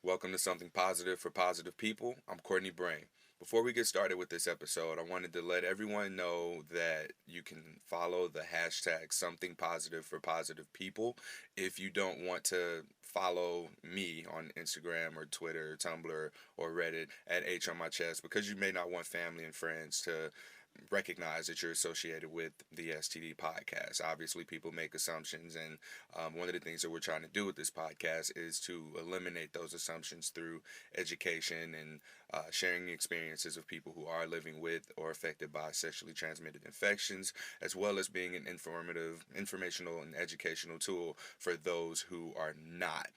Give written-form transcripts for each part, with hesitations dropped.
Welcome to Something Positive for Positive People. I'm Courtney Brain. Before we get started with this episode, I wanted to let everyone know that you can follow the hashtag Something Positive for Positive People if you don't want to follow me on Instagram or Twitter, Tumblr, or Reddit at H on my chest, because you may not want family and friends to recognize that you're associated with the STD podcast. Obviously, people make assumptions, and one of the things that we're trying to do with this podcast is to eliminate those assumptions through education and sharing the experiences of people who are living with or affected by sexually transmitted infections, as well as being an informational, and educational tool for those who are not.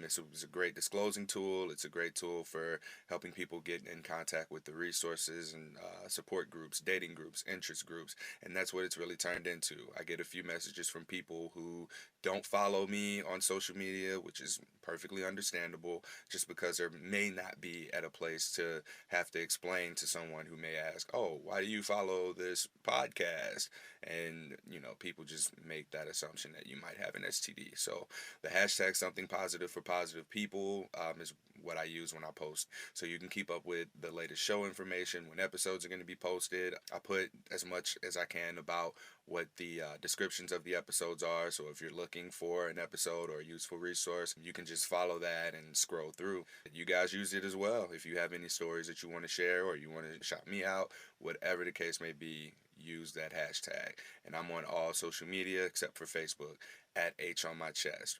This was a great disclosing tool. It's a great tool for helping people get in contact with the resources and support groups, dating groups, interest groups, and that's what it's really turned into. I get a few messages from people who don't follow me on social media, which is perfectly understandable, just because they may not be at a place to have to explain to someone who may ask, "Oh, why do you follow this podcast?" And people just make that assumption that you might have an STD. So the hashtag Something Positive for Positive People is what I use when I post, so you can keep up with the latest show information, when episodes are going to be posted. I put as much as I can about what the descriptions of the episodes are, so if you're looking for an episode or a useful resource, you can just follow that and scroll through. You guys use it as well. If you have any stories that you want to share or you want to shout me out, whatever the case may be, use that hashtag. And I'm on all social media except for Facebook at H on my chest.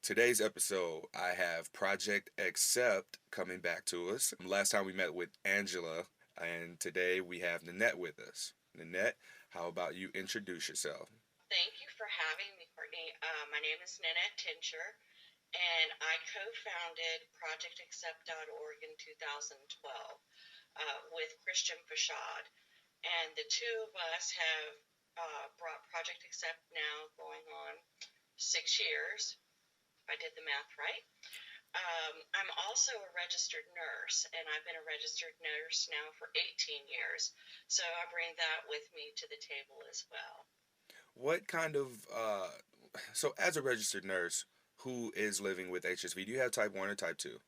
Today's episode, I have Project Accept coming back to us. Last time we met with Angela, and today we have Nanette with us. Nanette, how about you introduce yourself? Thank you for having me, Courtney. My name is Nanette Tincher, and I co-founded ProjectAccept.org in 2012 with Christian Fashad. And the two of us have brought Project Accept now going on 6 years. If I did the math right. I'm also a registered nurse, and I've been a registered nurse now for 18 years. So I bring that with me to the table as well. What kind of, so as a registered nurse who is living with HSV, do you have type 1 or type 2?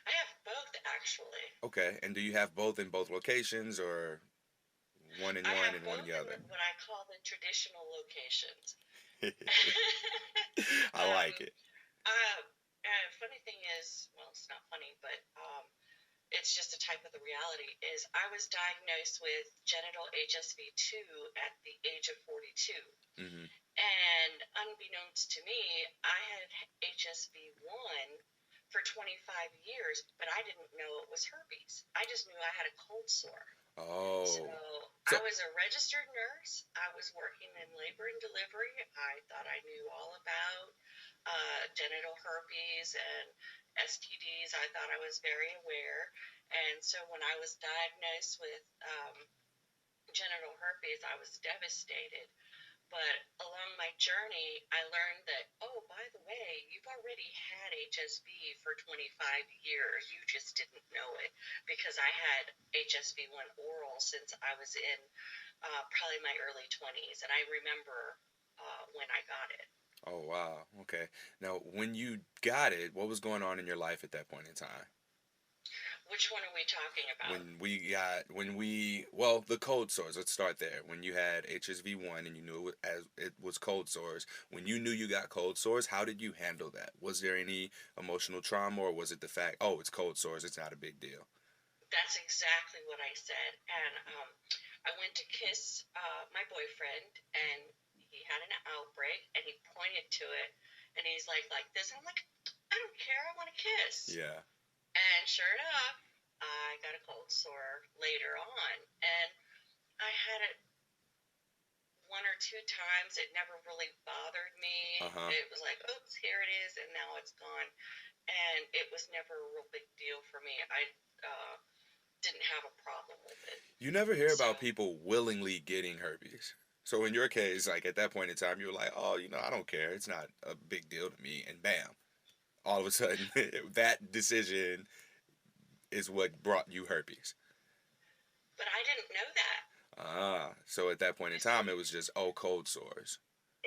I have both, actually. Okay, and do you have both in both locations, or one in I one have and one in both the in other? what I call the traditional locations. I like um, it. Funny thing is, well, it's not funny, but it's just a type of the reality, is I was diagnosed with genital HSV2 at the age of 42. Mm-hmm. And unbeknownst to me, I had HSV1 for 25 years, but I didn't know it was herpes. I just knew I had a cold sore. So Oh, I so was a registered nurse. I was working in labor and delivery. I thought I knew all about genital herpes and STDs. I thought I was very aware. And so when I was diagnosed with genital herpes, I was devastated. But along my journey, I learned that, oh, by the way, you've already had HSV for 25 years. You just didn't know it, because I had HSV1 oral since I was in probably my early 20s. And I remember when I got it. oh wow. Okay. Now, when you got it, what was going on in your life at that point in time? Which one are we talking about? The cold sores. Let's start there. When you had HSV1 and you knew it was cold sores, when you knew you got cold sores, how did you handle that? Was there any emotional trauma, or was it the fact, oh, it's cold sores, it's not a big deal? That's exactly what I said. And I went to kiss my boyfriend, and he had an outbreak, and he pointed to it, and he's like this. And I'm like, I don't care. I want to kiss. Yeah. And sure enough, I got a cold sore later on. And I had it one or two times. It never really bothered me. Uh-huh. It was like, oops, here it is, and now it's gone. And it was never a real big deal for me. I didn't have a problem with it. You never hear So about people willingly getting herpes. So in your case, like at that point in time, you were like, oh, I don't care. It's not a big deal to me. And bam, all of a sudden, that decision is what brought you herpes. but I didn't know that. Ah, so at that point in So time, it was just, oh, cold sores.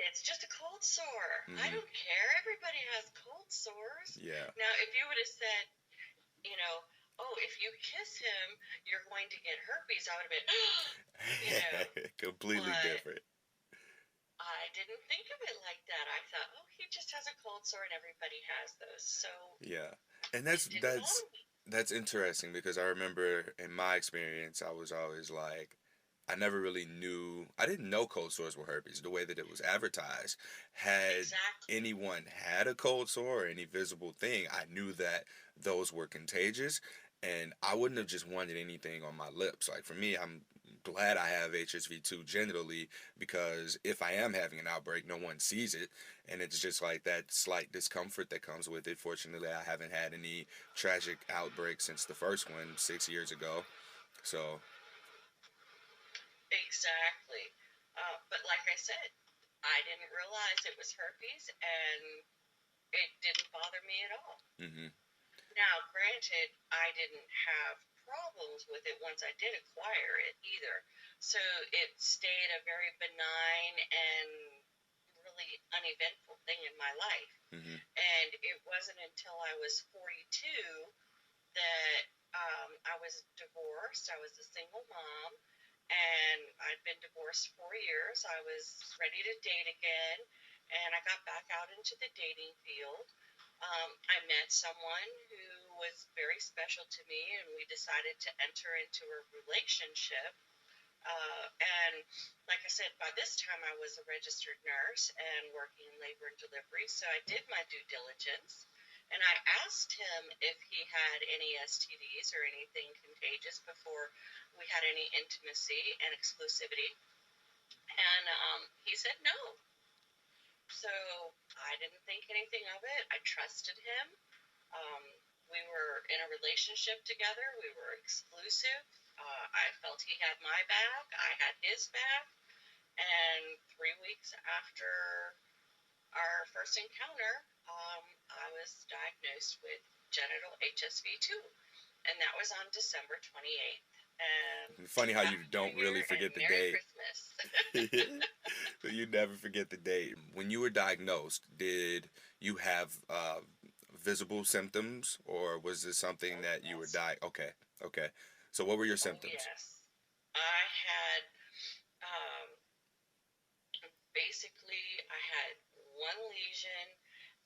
It's just a cold sore. I Hmm. don't care. Everybody has cold sores. Yeah. Now, if you would have said, you know, oh, if you kiss him, you're going to get herpes, I would have been, you know, Completely but different. I didn't think of it like that. I thought, oh, he just has a cold sore and everybody has those. So Yeah. And it didn't bother me. that's interesting because I remember in my experience I was always like I never really knew I didn't know cold sores were herpes the way that it was advertised. Had Exactly. anyone had a cold sore or any visible thing, I knew that those were contagious and I wouldn't have just wanted anything on my lips. Like for me, I'm glad I have HSV2 genitally because if I am having an outbreak, no one sees it and it's just like that slight discomfort that comes with it. Fortunately, I haven't had any tragic outbreaks since the first one 6 years ago. So, Exactly. But like I said, I didn't realize it was herpes and it didn't bother me at all. hmm Now, granted, I didn't have problems with it once I did acquire it either. So it stayed a very benign and really uneventful thing in my life. hmm And it wasn't until I was 42 that I was divorced. I was a single mom, and I'd been divorced 4 years. I was ready to date again, and I got back out into the dating field. I met someone who was very special to me, and we decided to enter into a relationship. And like I said, by this time I was a registered nurse and working in labor and delivery, so I did my due diligence. And I asked him if he had any STDs or anything contagious before we had any intimacy and exclusivity. And he said no. So I didn't think anything of it. I trusted him. Um, we were in a relationship together. We were exclusive. I felt he had my back. I had his back. And 3 weeks after our first encounter, I was diagnosed with genital HSV2. And that was on December 28th. And funny how you Happy New don't Year really and forget the Merry date. Christmas. So you never forget the date. When you were diagnosed, did you have visible symptoms, or was this something Oh, that you were yes. Okay, okay. So what were your Oh, symptoms? yes. I had um, basically, I had one lesion,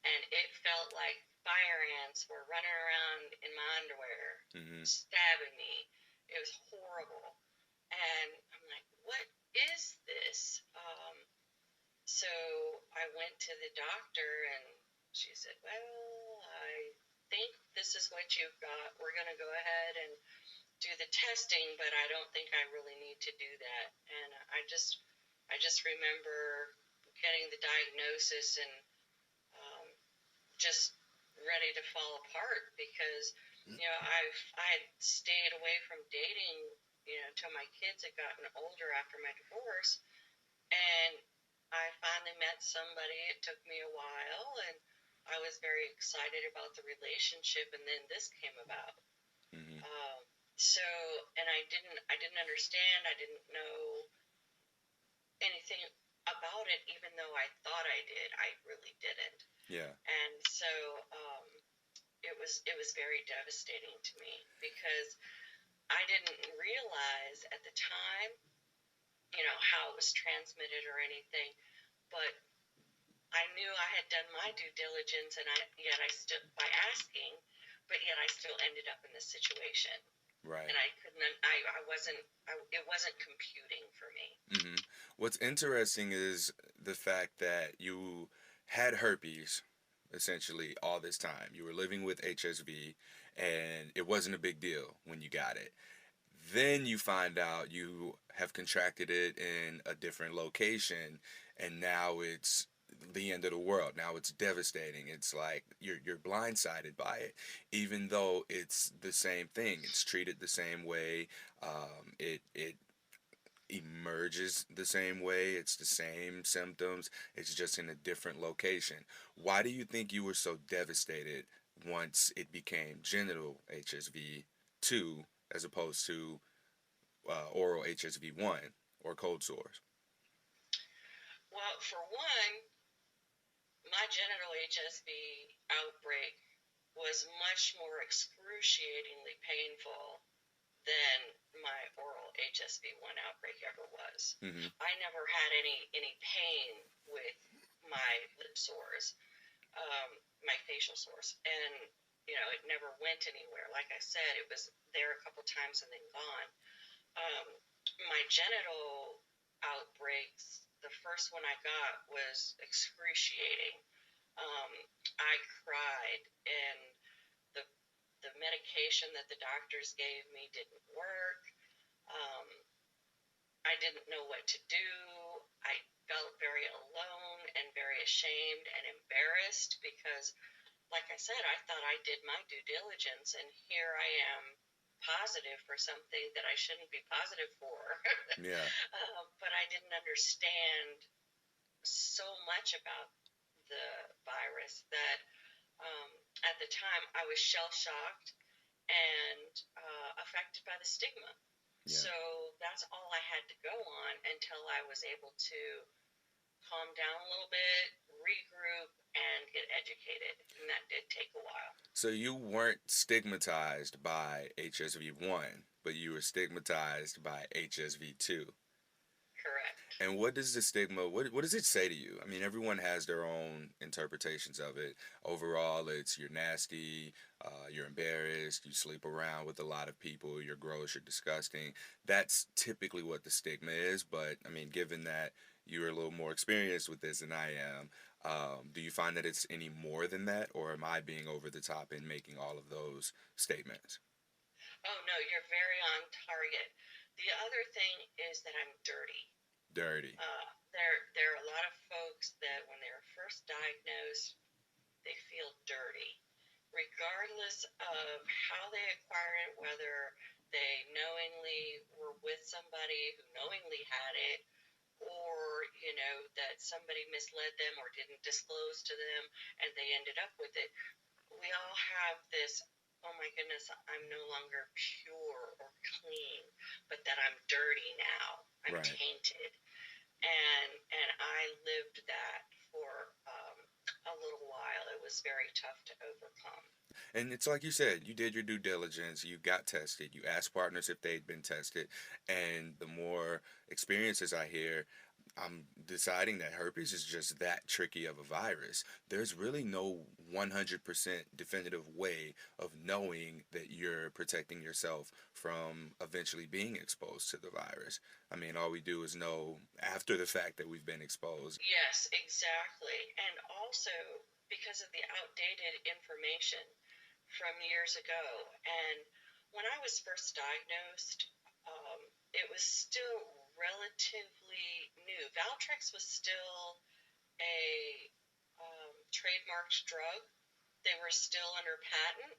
and it felt like fire ants were running around in my underwear, Hmm. stabbing me. It was horrible. And I'm like, what is this? So I went to the doctor, and she said, well, I think this is what you've got. We're going to go ahead and do the testing, but I don't think I really need to do that. And I just remember getting the diagnosis and um, just ready to fall apart because I had stayed away from dating until my kids had gotten older after my divorce, and I finally met somebody. It took me a while, and I was very excited about the relationship, and then this came about. Hmm. Um, so, and I didn't understand. I didn't know anything about it, even though I thought I did. I really didn't. Yeah. And so, it was very devastating to me because I didn't realize at the time, how it was transmitted or anything. But I knew I had done my due diligence, and yet I still by asking, but yet I still ended up in this situation, Right. and I couldn't. I wasn't. It wasn't computing for me. Hmm. What's interesting is the fact that you had herpes essentially all this time. You were living with HSV, and it wasn't a big deal when you got it. Then you find out you have contracted it in a different location, and now it's the end of the world. Now it's devastating. It's like you're blindsided by it, even though it's the same thing. It's treated the same way. It emerges the same way. It's the same symptoms. It's just in a different location. Why do you think you were so devastated once it became genital HSV2 as opposed to oral HSV1 or cold sores? Well, for one, my genital HSV outbreak was much more excruciatingly painful than my oral HSV1 outbreak ever was. Mm-hmm. I never had any pain with my lip sores, my facial sores, and it never went anywhere. Like I said, it was there a couple times and then gone. My genital outbreaks, the first one I got was excruciating. I cried, and the the medication that the doctors gave me didn't work. Um, I didn't know what to do. I felt very alone and very ashamed and embarrassed because, like I said, I thought I did my due diligence, and here I am positive for something that I shouldn't be positive for. Yeah. But I didn't understand so much about the virus that um, at the time I was shell shocked and affected by the stigma. Yeah. So that's all I had to go on until I was able to calm down a little bit, regroup, and get educated. And that did take a while. So you weren't stigmatized by HSV1, but you were stigmatized by HSV2. Correct. And what does the stigma, what does it say to you? I mean, everyone has their own interpretations of it. Overall, it's you're nasty, you're embarrassed, you sleep around with a lot of people, you're gross, you're disgusting. That's typically what the stigma is. But I mean, given that you're a little more experienced with this than I am, do you find that it's any more than that, or am I being over the top in making all of those statements? Oh, no, you're very on target. The other thing is that I'm dirty. Dirty. There are a lot of folks that when they were first diagnosed, they feel dirty, regardless of how they acquire it, whether they knowingly were with somebody who knowingly had it, or that somebody misled them or didn't disclose to them and they ended up with it. We all have this, oh my goodness, I'm no longer pure or clean, but that I'm dirty now, I'm Right. tainted. And I lived that for a little while. It was very tough to overcome. And it's like you said, you did your due diligence, you got tested, you asked partners if they'd been tested, and the more experiences I hear, I'm deciding that herpes is just that tricky of a virus. There's really no 100% definitive way of knowing that you're protecting yourself from eventually being exposed to the virus. I mean, all we do is know after the fact that we've been exposed. Yes, exactly. And also because of the outdated information from years ago. And when I was first diagnosed, it was still relatively new. Valtrex was still a trademarked drug. They were still under patent,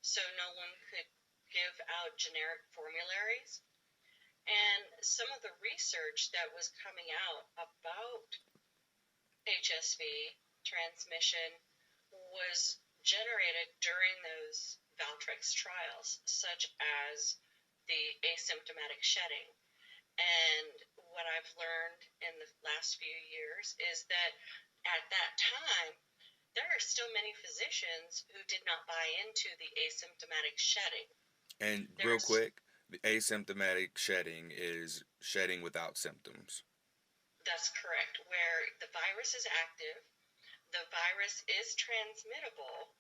so no one could give out generic formularies. And some of the research that was coming out about HSV transmission was generated during those Valtrex trials, such as the asymptomatic shedding. And what I've learned in the last few years is that at that time, there are still many physicians who did not buy into the asymptomatic shedding. And real quick, the asymptomatic shedding is shedding without symptoms. That's correct. Where the virus is active, the virus is transmittable,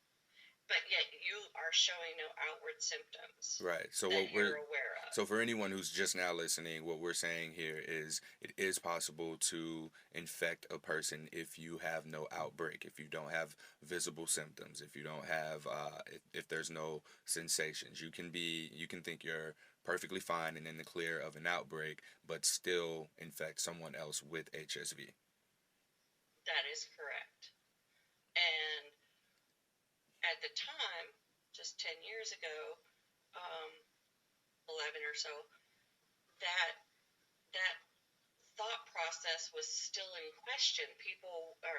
but yet you are showing no outward symptoms Right. So that what we're you're aware of. so for anyone who's just now listening, what we're saying here is it is possible to infect a person if you have no outbreak, if you don't have visible symptoms, if you don't have if there's no sensations. You can think you're perfectly fine and in the clear of an outbreak, but still infect someone else with HSV. That is correct. And at the time, just 10 years ago, um, 11 or so, that that thought process was still in question. People, or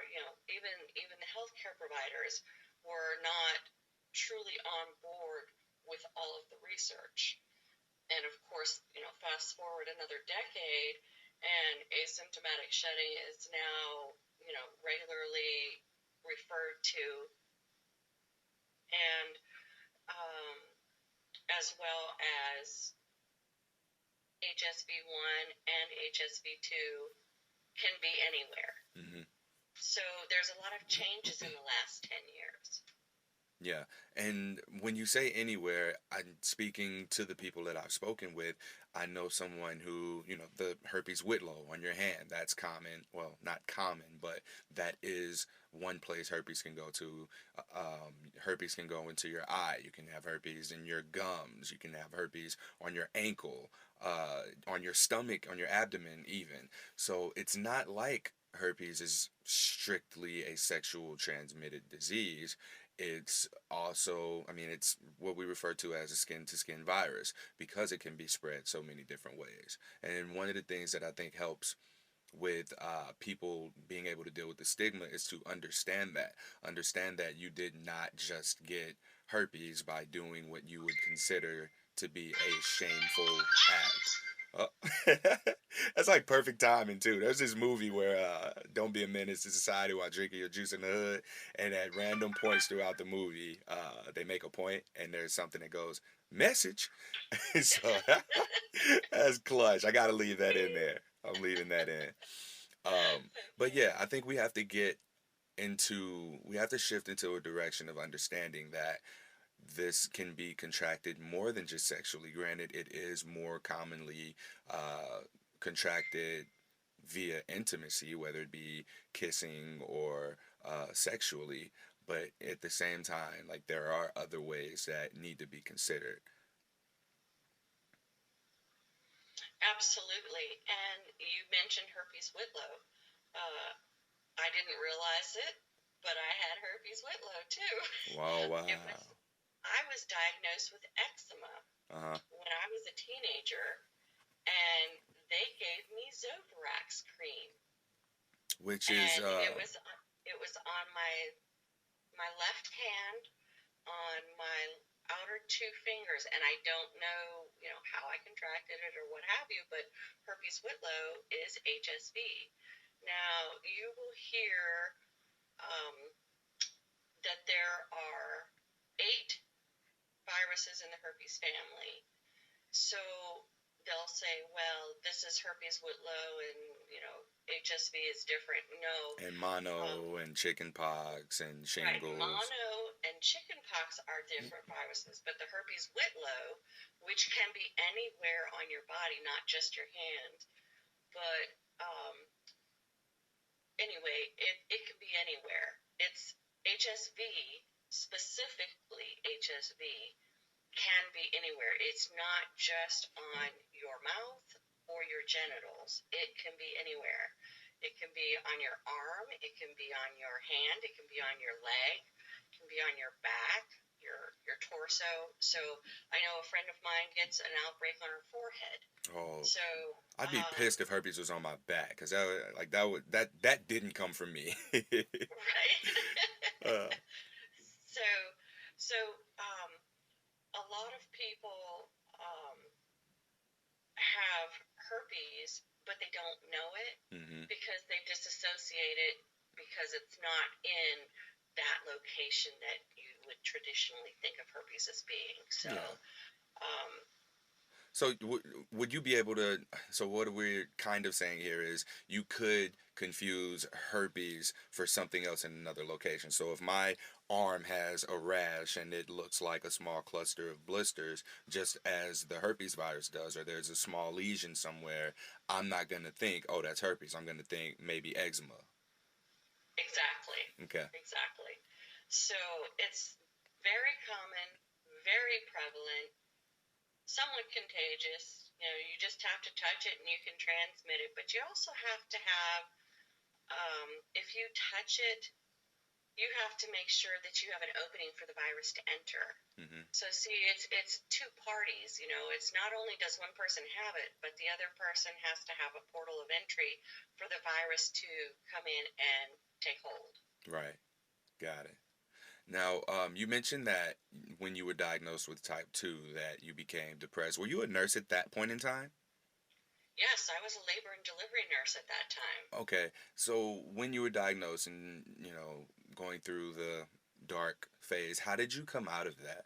even the healthcare providers, were not truly on board with all of the research. And of course, fast forward another decade, and asymptomatic shedding is now, regularly referred to, and as well as HSV1 and HSV2 can be anywhere. Hmm. So there's a lot of changes in the last 10 years. Yeah. And when you say anywhere, I'm speaking to the people that I've spoken with. I know someone who, the herpes whitlow on your hand, that's common. Well, not common, but that is one place herpes can go to. Herpes can go into your eye. You can have herpes in your gums. You can have herpes on your ankle, on your stomach, on your abdomen, even. So it's not like herpes is strictly a sexual transmitted disease. It's also, I mean, it's what we refer to as a skin to skin virus because it can be spread so many different ways. And one of the things that I think helps with people being able to deal with the stigma is to understand that you did not just get herpes by doing what you would consider to be a shameful act. Oh. That's like perfect timing too. There's this movie where don't be a menace to society while drinking your juice in the hood, and at random points throughout the movie, they make a point, and there's something that goes message. So that's clutch. I gotta leave that in there. I'm leaving that in. But Okay. yeah, I think we have to shift into a direction of understanding that this can be contracted more than just sexually. Granted, it is more commonly contracted via intimacy, whether it be kissing or sexually. But at the same time, like there are other ways that need to be considered. Absolutely. And you mentioned herpes whitlow. Uh, I didn't realize it, but I had herpes whitlow too. Wow, wow. It was I was diagnosed with eczema Uh huh. when I was a teenager, and they gave me Zovirax cream, Which is and it was on my left hand, on my outer two fingers, and I don't know, how I contracted it or what have you, but herpes whitlow is HSV. Now, you will hear um, that there are 8 viruses in the herpes family. So they'll say, well, this is herpes whitlow and, HSV is different. No. and Um, mono and chicken pox and right. shingles. Mono and chickenpox are different viruses, but the herpes whitlow, which can be anywhere on your body, not just your hand, but anyway, it can be anywhere. It's HSV, specifically HSV, can be anywhere. It's not just on your mouth or your genitals. It can be anywhere. It can be on your arm, it can be on your hand, it can be on your leg, it can be on your back, your torso. So I know a friend of mine gets an outbreak on her forehead. Oh, So I'd be um, pissed if herpes was on my back because that didn't come from me. right. uh, so so um, a lot of people um, have herpes, but they don't know it hmm. because they disassociate it because it's not in that location that you would traditionally think of herpes as being. So, Yeah. um, So would you be able to? So what we're kind of saying here is you could confuse herpes for something else in another location. So if my arm has a rash and it looks like a small cluster of blisters, just as the herpes virus does, or there's a small lesion somewhere, I'm not gonna think, oh, that's herpes. I'm gonna think maybe eczema. exactly, Okay. exactly. So it's very common, very prevalent, somewhat contagious. You just have to touch it and you can transmit it. But you also have to have, if you touch it, you have to make sure that you have an opening for the virus to enter. Hmm. So see, it's two parties. It's not only does one person have it, but the other person has to have a portal of entry for the virus to come in and take hold. Right. Got it. Now, you mentioned that when you were diagnosed with type 2 that you became depressed. Were you a nurse at that point in time? Yes, I was a labor and delivery nurse at that time. Okay, so when you were diagnosed and, going through the dark phase, how did you come out of that?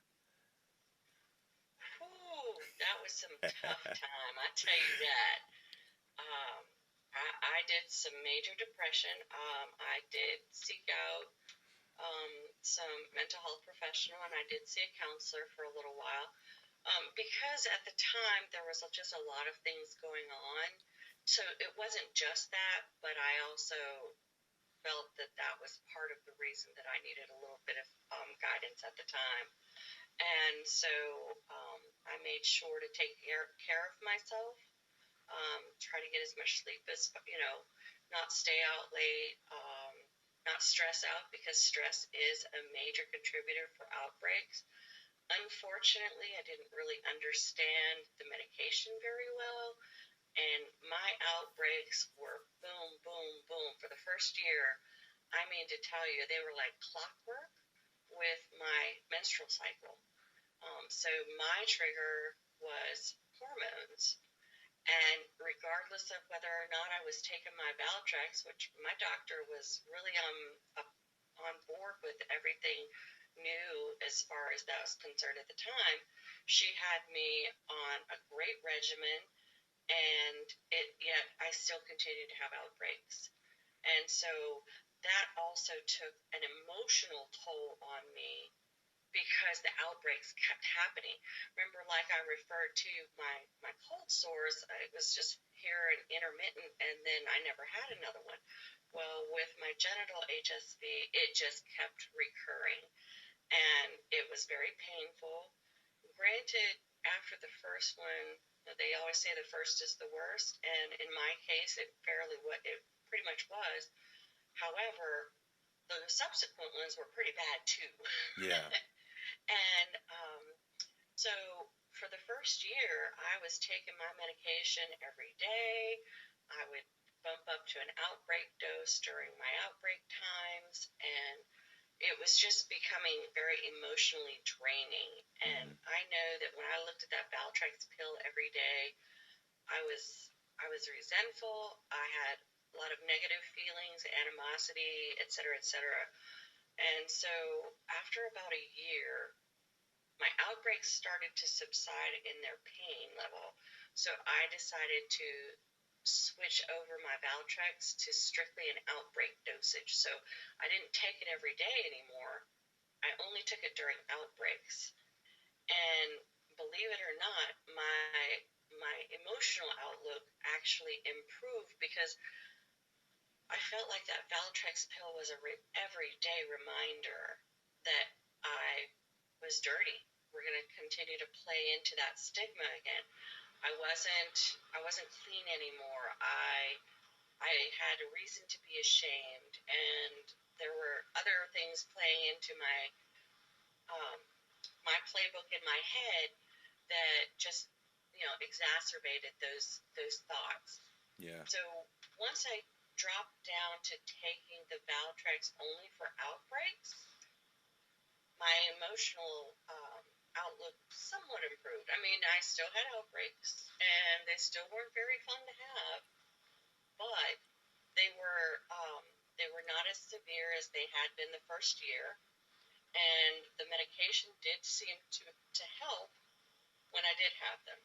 Whew, that was some tough time, I tell you that. Um, I did some major depression. I did seek out some mental health professional, and I did see a counselor for a little while. Because at the time there was just a lot of things going on. So it wasn't just that, but I also felt that that was part of the reason that I needed a little bit of guidance at the time. And so I made sure to take care of myself, try to get as much sleep as, not stay out late, not stress out because stress is a major contributor for outbreaks. Unfortunately, I didn't really understand the medication very well, and my outbreaks were boom, boom, boom. For the first year, I mean to tell you, they were like clockwork with my menstrual cycle. So my trigger was hormones. And regardless of whether or not I was taking my Valtrex, which my doctor was really up on board with everything new as far as that was concerned at the time, she had me on a great regimen, and yet I still continued to have outbreaks. And so that also took an emotional toll on me because the outbreaks kept happening. Remember, like I referred to my cold sores, it was just here and intermittent, and then I never had another one. Well, with my genital HSV, it just kept recurring, and it was very painful. Granted, after the first one, they always say the first is the worst, and in my case, it pretty much was. However, the subsequent ones were pretty bad too. Yeah. And so for the first year, I was taking my medication every day. I would bump up to an outbreak dose during my outbreak times, and it was just becoming very emotionally draining. And Hmm. I know that when I looked at that Valtrex pill every day, I was I was resentful. I had a lot of negative feelings, animosity, et cetera, et cetera. And so after about a year, my outbreaks started to subside in their pain level. So I decided to switch over my Valtrex to strictly an outbreak dosage. So I didn't take it every day anymore. I only took it during outbreaks. And believe it or not, my emotional outlook actually improved because I felt like that Valtrex pill was a everyday reminder that I was dirty. We're going to continue to play into that stigma again. I wasn't clean anymore. I had a reason to be ashamed, and there were other things playing into um, my playbook in my head that just exacerbated those thoughts. Yeah. So once I dropped down to taking the Valtrex only for outbreaks, my emotional outlook somewhat improved. I mean, I still had outbreaks, and they still weren't very fun to have, but they were um, they were not as severe as they had been the first year, and the medication did seem to help when I did have them.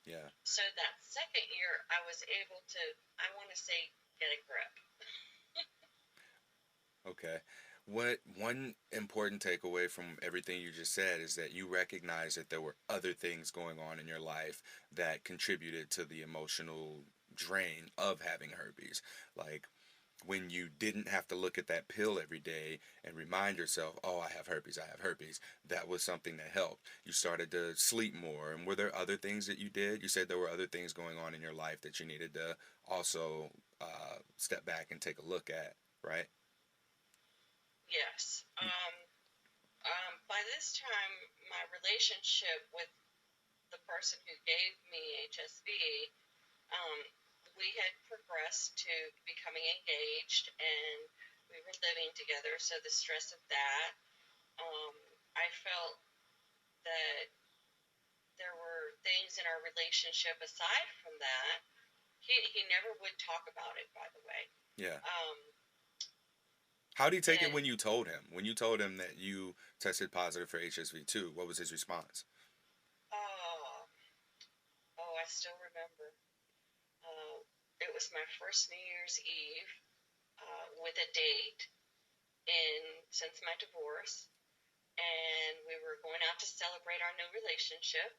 Yeah. So that second year, I was able to, I want to say, get a grip. Okay. What one important takeaway from everything you just said is that you recognize that there were other things going on in your life that contributed to the emotional drain of having herpes. Like when you didn't have to look at that pill every day and remind yourself, oh, I have herpes, I have herpes, that was something that helped. You started to sleep more. And were there other things that you did? You said there were other things going on in your life that you needed to also step back and take a look at, right? Yes. By this time, my relationship with the person who gave me HSV, um, we had progressed to becoming engaged, and we were living together. So the stress of that, um, I felt that there were things in our relationship aside from that he never would talk about it, by the way. Yeah. Um, How did he take it and when you told him? When you told him that you tested positive for HSV-2, what was his response? oh, oh, I still remember. Uh, it was my first New Year's Eve with a date in since my divorce, and we were going out to celebrate our new relationship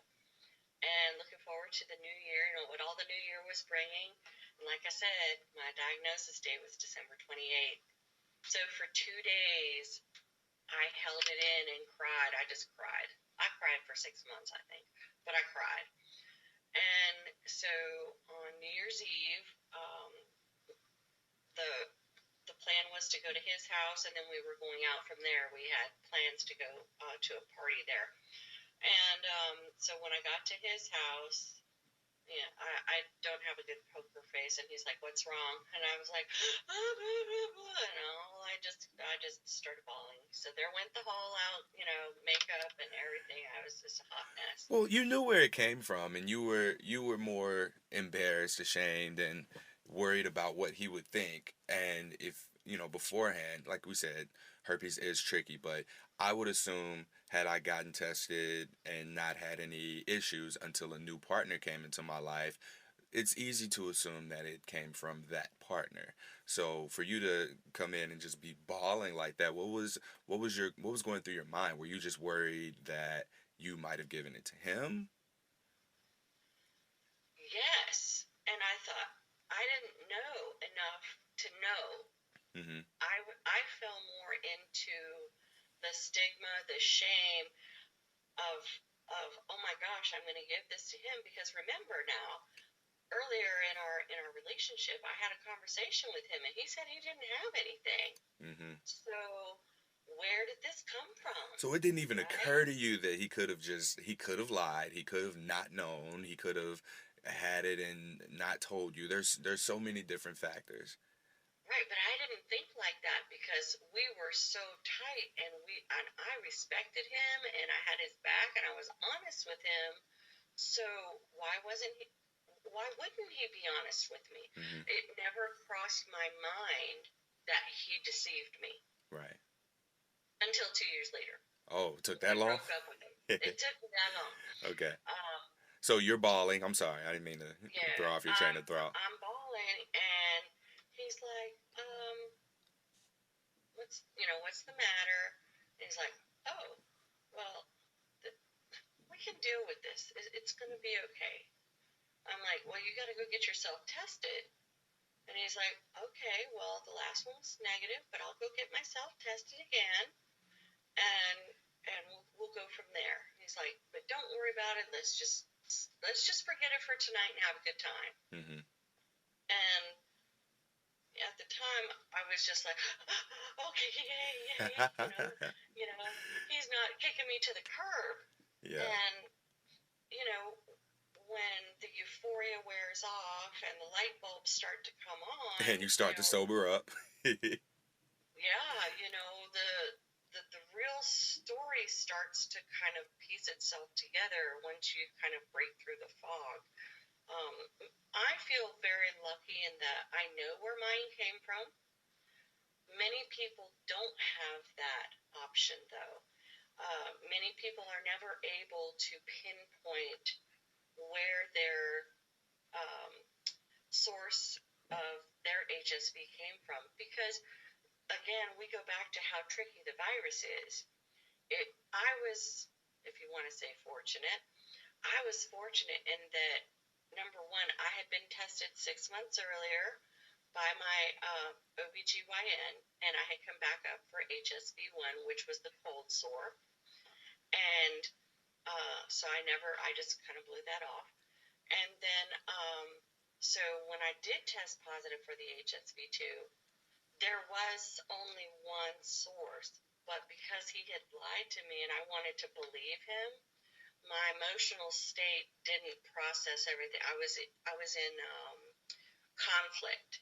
and looking forward to the new year, what all the new year was bringing. And like I said, my diagnosis date was December 28th. So for 2 days, I held it in and cried. I just cried. I cried for 6 months, I think, but I cried. And so on New Year's Eve, the the plan was to go to his house, and then we were going out from there. We had plans to go to a party there. And so when I got to his house, yeah, I don't have a good poker face, and he's like, "What's wrong?" And I was like, "Oh, blah, blah, blah," and I just started bawling. So there went the whole out, makeup and everything. I was just a hot mess. Well, you knew where it came from, and you were more embarrassed, ashamed, and worried about what he would think. And if beforehand, like we said, herpes is tricky, but I would assume had I gotten tested and not had any issues until a new partner came into my life, it's easy to assume that it came from that partner. So for you to come in and just be bawling like that, what was going through your mind? Were you just worried that you might have given it to him? Yes, and I thought I didn't know enough to know. Hmm. I fell more into the stigma, the shame of oh my gosh, I'm going to give this to him because remember now, earlier in our relationship, I had a conversation with him and he said he didn't have anything. Hmm. So where did this come from? So it didn't even Right? occur to you that he could have lied, he could have not known, he could have had it and not told you. There's so many different factors. Right, but I didn't think like that because we were so tight and I respected him and I had his back and I was honest with him. So why wouldn't he be honest with me? Hmm. It never crossed my mind that he deceived me Right. until 2 years later Oh, it took when that I long. broke up with him. It took me that long. Okay. Um, So you're bawling. I'm sorry, I didn't mean to yeah, throw off your train I'm of thought. I'm bawling and he's like, what's the matter? And he's like, oh, well, th- we can deal with this. It's going to be okay. I'm like, well, you got to go get yourself tested. And he's like, okay, well, the last one was negative, but I'll go get myself tested again, and we'll go from there. He's like, but don't worry about it. Let's just forget it for tonight and have a good time. Hmm. And at the time, I was just like, okay, yay, yay, he's not kicking me to the curb. Yeah. And you know, when the euphoria wears off and the light bulbs start to come on, And you start to sober up. yeah, the real story starts to kind of piece itself together once you kind of break through the fog. Um, I feel very lucky in that I know where mine came from. Many people don't have that option, though. Many people are never able to pinpoint where their um, source of their HSV came from because, again, we go back to how tricky the virus is. I was, if you want to say fortunate, I was fortunate in that number one, I had been tested 6 months earlier by my OBGYN, and I had come back up for HSV1, which was the cold sore. And so I just kind of blew that off. And then, so when I did test positive for the HSV2, there was only one source. But because he had lied to me and I wanted to believe him, my emotional state didn't process everything. I was in conflict,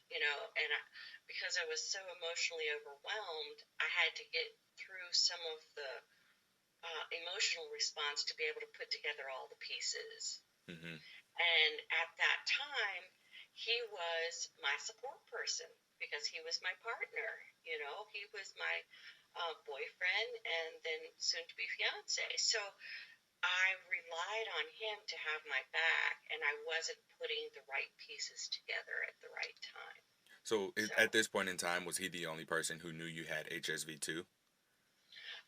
because I was so emotionally overwhelmed. I had to get through some of the emotional response to be able to put together all the pieces. Hmm. And at that time, he was my support person because he was my partner. He was my boyfriend and then soon to be fiance. So I relied on him to have my back, and I wasn't putting the right pieces together at the right time. So So, at this point in time, was he the only person who knew you had HSV too?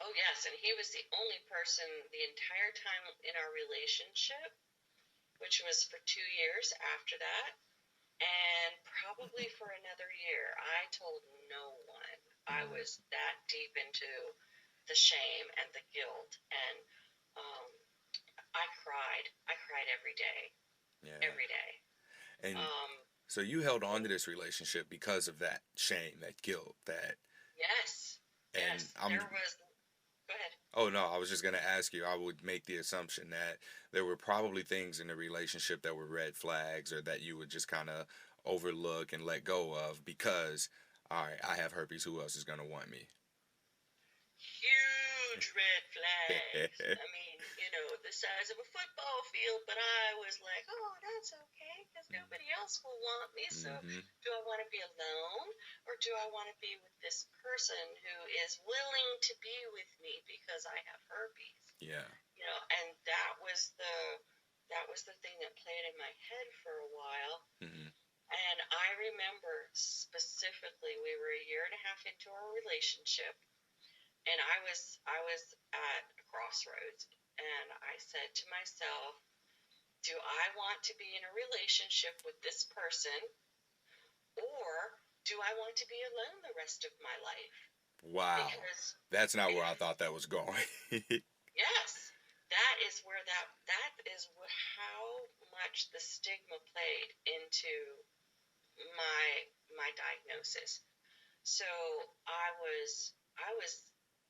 oh yes, and he was the only person the entire time in our relationship, which was for 2 years after that, and probably for another year. I told no one. I Mm, was that deep into the shame and the guilt, and um, I cried. I cried every day, yeah. every day. And Um, so you held on to this relationship because of that shame, that guilt, that. yes, And yes, there was. Go ahead. oh no, I was just gonna ask you. I would make the assumption that there were probably things in the relationship that were red flags, or that you would just kind of overlook and let go of because, all right, I have herpes. Who else is gonna want me? Huge red flags. I mean, the size of a football field, but I was like, oh, that's okay because nobody else will want me. So, Mm-hmm. do I want to be alone or do I want to be with this person who is willing to be with me because I have herpes? Yeah. And that was the thing that played in my head for a while. Mm-hmm. And I remember specifically, we were a year and a half into our relationship, and I was at a crossroads, and I said to myself, do I want to be in a relationship with this person, or do I want to be alone the rest of my life? Wow. Because That's not where I because thought that was going. yes, that is how much the stigma played into my diagnosis. So I was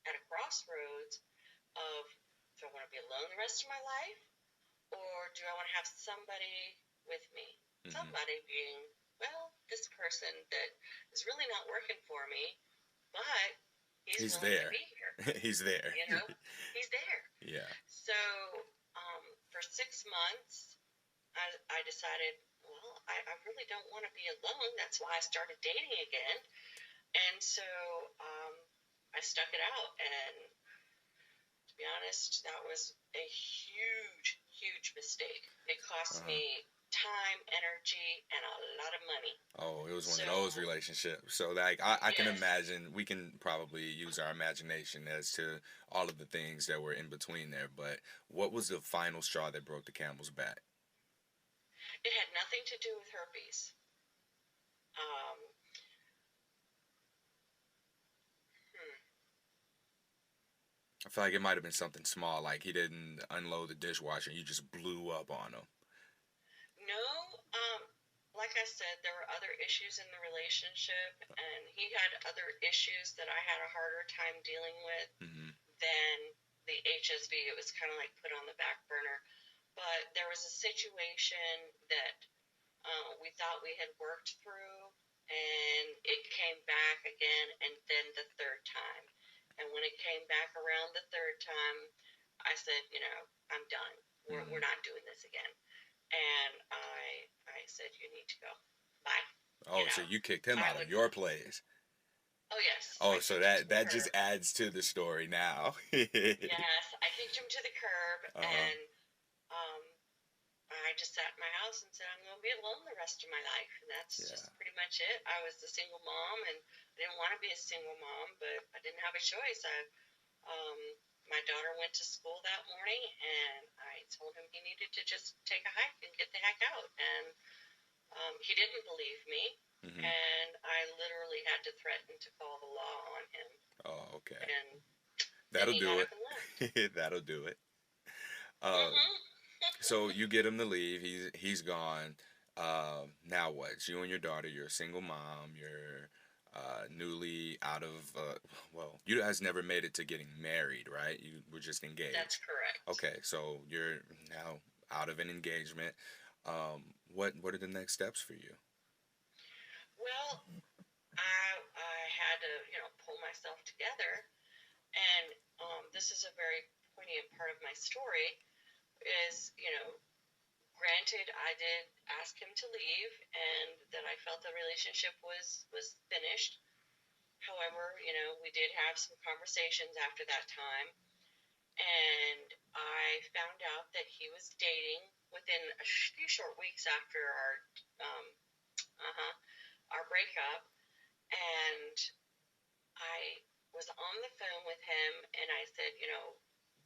at a crossroads of, do I want to be alone the rest of my life, or do I want to have somebody with me? Mm-hmm. Somebody being, well, this person that is really not working for me, but he's He's willing to there. be here. He's there. You know, he's there. Yeah. So for 6 months, I decided, well, I really don't want to be alone. That's why I started dating again. And so I stuck it out. And to be honest, that was a huge, huge mistake. It cost Uh-huh. me time, energy, and a lot of money. Oh, it was one So, of those relationships. So, like, I can yes, imagine, we can probably use our imagination as to all of the things that were in between there. But what was the final straw that broke the camel's back? it had nothing to do with herpes. Um, hmm. I feel like it might have been something small, like he didn't unload the dishwasher and you just blew up on him. No, like I said, there were other issues in the relationship, and he had other issues that I had a harder time dealing with Mm-hmm. than the HSV. It was kind of like put on the back burner. But there was a situation that we thought we had worked through, and it came back again, and then the third time. And when it came back around the third time, I said, I'm done. We're Mm-hmm. not doing this again. And I said, you need to go. Bye. Oh, so you kicked him I out of would. your place. Oh yes, I Oh, so kicked him to that the that just curb. adds to the story now. Yes, I kicked him to the curb, Uh-huh. and um, I just sat in my house and said, I'm going to be alone the rest of my life. And that's Yeah. just pretty much it. I was the single mom, and I didn't want to be a single mom, but I didn't have a choice. Um, my daughter went to school that morning, and I told him he needed to just take a hike and get the heck out. And he didn't believe me, Mm-hmm. and I literally had to threaten to call the law on him. Oh, okay. And then That'll he got do up and left. it. That'll do it. Uh, Mm-hmm. so you get him to leave. He's gone. Now what? It's you and your daughter. You're a single mom. You're newly out of. Well, you guys never made it to getting married, right? You were just That's engaged. correct. Okay, so you're now out of an engagement. What are the next steps for you? Well, I had to, pull myself together. And this is a very poignant part of my story is, granted, I did ask him to leave, and that I felt the relationship was finished. However, we did have some conversations after that time, and I found out that he was dating within a few short weeks after um, our breakup, and I was on the phone with him, and I said,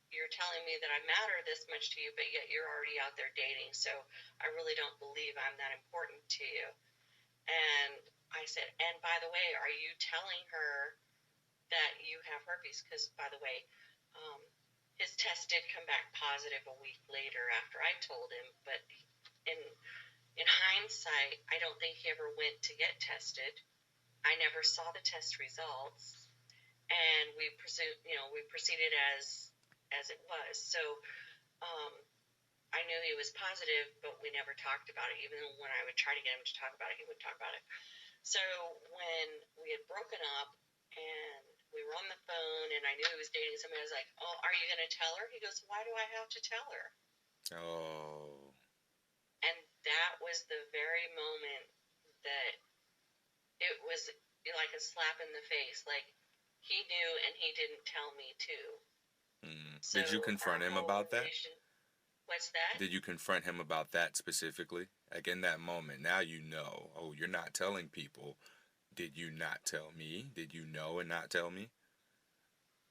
you're telling me that I matter this much to you, but yet you're already out there dating, so I really don't believe I'm that important to you. And I said, and by the way, are you telling her that you have herpes? Because, by the way, um, his test did come back positive a week later after I told him, but in in hindsight, I don't think he ever went to get tested. I never saw the test results, and we proceeded as it was. So um, I knew he was positive, but we never talked about it. Even when I would try to get him to talk about it, he wouldn't talk about it. So when we had broken up and we were on the phone and I knew he was dating somebody, I was like, "Oh, are you going to tell her?" He goes, "Why do I have to tell her?" Oh. And that was the very moment that it was like a slap in the face. Like, he knew and he didn't tell me too. So Did you our confront him whole about that? relation, what's that? Did you confront him about that specifically? Like in that moment, now you know. Oh, you're not telling people. Did you not tell me? Did you know and not tell me?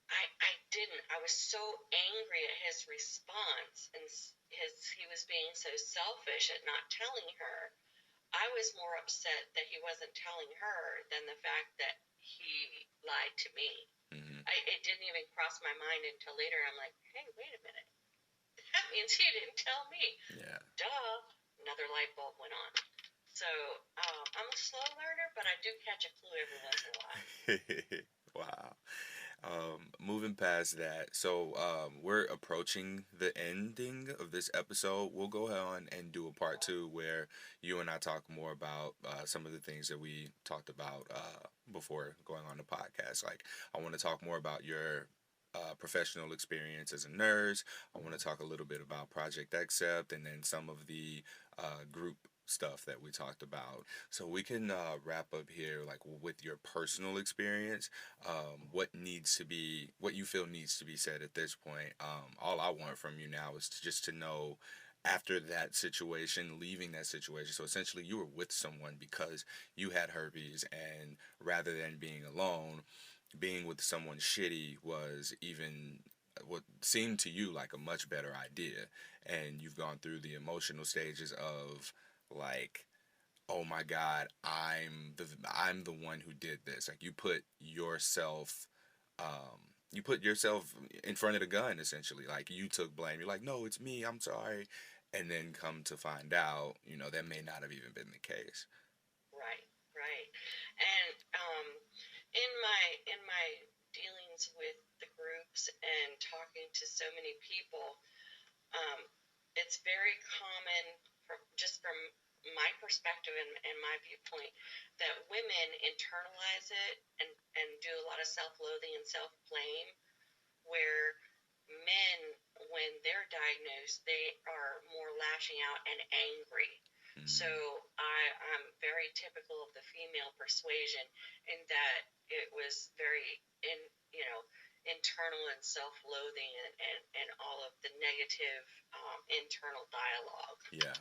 I didn't. I was so angry at his response and he was being so selfish at not telling her. I was more upset that he wasn't telling her than the fact that he lied to me. Mm-hmm. It didn't even cross my mind until later. I'm like, hey, wait a minute. That means he didn't tell me. Yeah. Duh. Another light bulb went on. So I'm a slow learner, but I do catch a clue every once in a while. Wow. Moving past that, so we're approaching the ending of this episode. We'll go on and do a part two where you and I talk more about some of the things that we talked about before going on the podcast. Like, I want to talk more about your professional experience as a nurse. I want to talk a little bit about Project Accept and then some of the group stuff that we talked about. So we can wrap up here, like with your personal experience. What you feel needs to be said at this point. All I want from you now is just to know. After that situation, leaving that situation, so essentially you were with someone because you had herpes, and rather than being alone, being with someone shitty was even what seemed to you like a much better idea. And you've gone through the emotional stages of like, oh my god, I'm the one who did this. Like, you put yourself in front of the gun, essentially. Like, you took blame. You're like, no, it's me, I'm sorry. And then come to find out, that may not have even been the case. Right, right. And in my dealings with the groups and talking to so many people, um, it's very common, just from my perspective and my viewpoint, that women internalize it and do a lot of self-loathing and self-blame, where men, when they're diagnosed, they are more lashing out and angry. So Mm, I'm very typical of the female persuasion in that it was very you know, internal and self-loathing and all of the negative internal dialogue. yeah.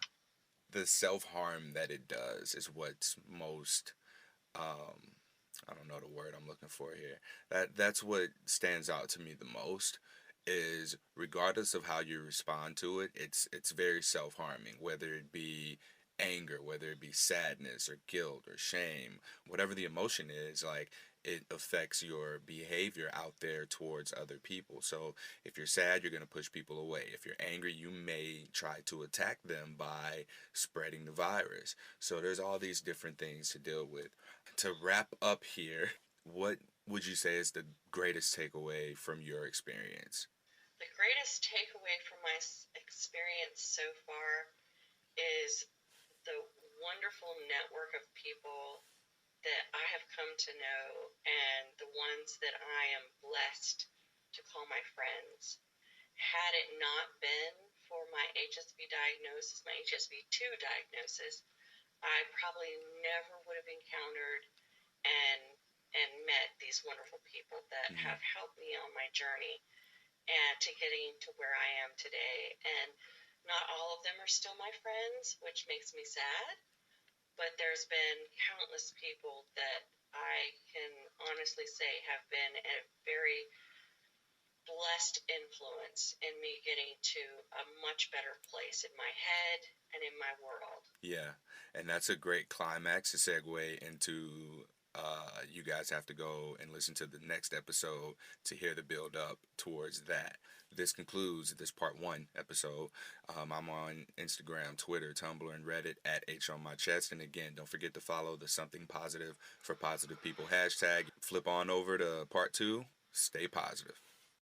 The self harm that it does is what's most um I don't know the word I'm looking for here. That's what stands out to me the most is regardless of how you respond to it, it's very self-harming, whether it be anger, whether it be sadness or guilt or shame, whatever the emotion is, like it affects your behavior out there towards other people. So if you're sad, you're going to push people away. If you're angry, you may try to attack them by spreading the virus. So there's all these different things to deal with. To wrap up here, what would you say is the greatest takeaway from your experience? The greatest takeaway from my experience so far is the wonderful network of people that I have come to know and the ones that I am blessed to call my friends. Had it not been for my HSV diagnosis, my HSV-2 diagnosis, I probably never would have encountered and met these wonderful people that Mm-hmm. have helped me on my journey and to getting to where I am today. And not all of them are still my friends, which makes me sad, but there's been countless people that I can honestly say have been a very blessed influence in me getting to a much better place in my head and in my world. Yeah, and that's a great climax to segue into. You guys have to go and listen to the next episode to hear the build up towards that. This concludes this part one episode. I'm on Instagram, Twitter, Tumblr, and Reddit at H on my chest. And again, don't forget to follow the Something Positive for Positive People hashtag. Flip on over to part two. Stay positive.